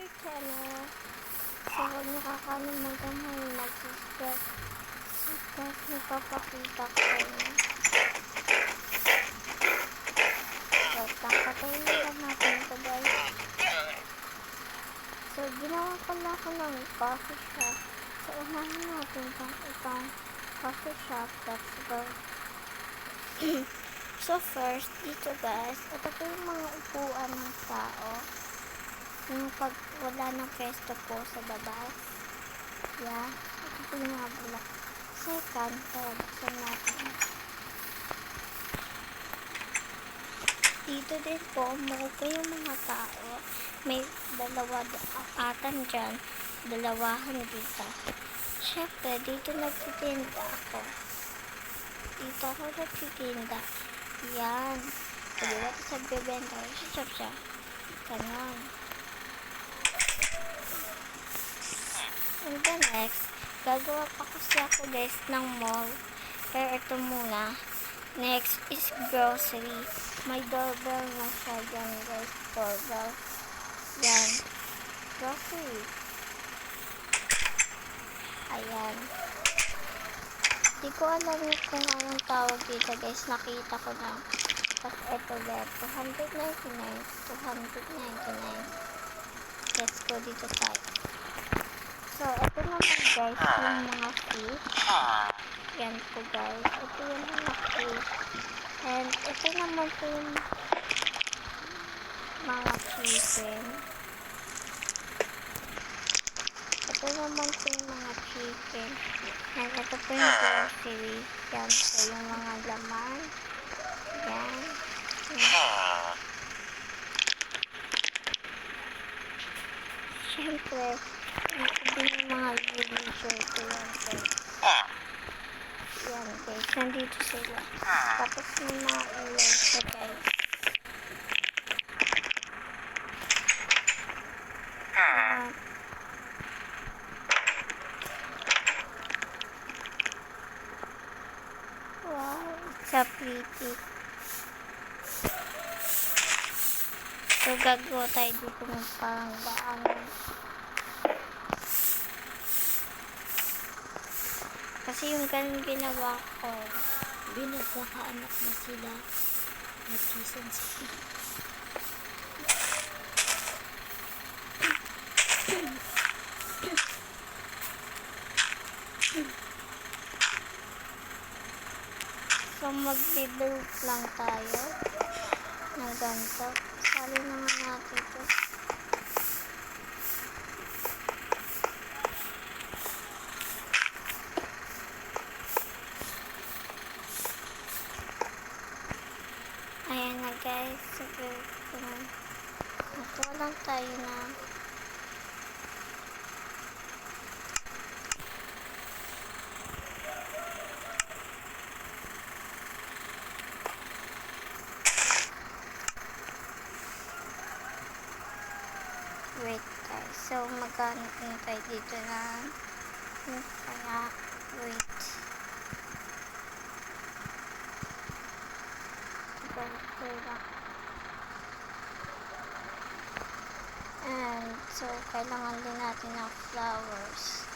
your channel. So, huwag niyo kakalimutan mag-subscribe. Tapos, nagpapakita ko yun. So, patayin lang natin ito, guys. So, ginawa ko lang ako ng coffee shop. So, unahin natin itong coffee shop. Let's go. So, first, dito guys, ito po yung mga upuan ng tao. Yung pag wala ng pwesto po sa labas. Yeah, ito po yung mga bulak. Second, kaya buksan natin. Dito din po, umuupo yung mga tao. May dalawa atan dyan, dalawahan dito. Siyempre, dito nagtitinda ako. Dito ako nagtitinda. Yan. Pwede natin sa bebenta. Siyap siya. Ganon. And then next, gagawa pa kasi ako guys ng mall. Pero ito muna. Next is grocery. May doorbell na siya dyan guys. Doorbell. Yan. Grocery. Ayan. Di ko alam kung anong tawag dito guys. Nakita ko na. Tapos ito guys. 299. 299. Let's go dito tayo. So, ito naman guys. Yung mga fish. Yan po guys. Ito yung mga fish. And ito naman po yung mga chicken. Ito naman po yung mga chicken. And ito po yung grocery. Yan po yung mga laman. Yan. Siyempre, ito din yung mga villager ko yan po. Yan guys. Nandito sila. Tapos may mga ulan po guys. Wow, it's so pretty. So, gagawa tayo dito ng parang daanan. Kasi yung ganun ginawa ko, Binagkakaanak na sila. Nagkisan sila. so magbe-build lang tayo ng ganito. Sali na nga natin ito. Ayan na guys. Sige, natuwa lang tayo na wait guys. So magkano tayo dito na kaya wait. And so kailangan din natin ng flowers.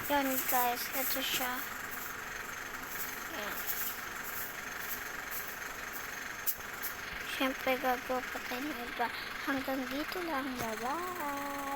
Yan guys, ito siya. Yan. Siyempre, gagawa pa tayo ng iba. Hanggang dito lang. Bye-bye!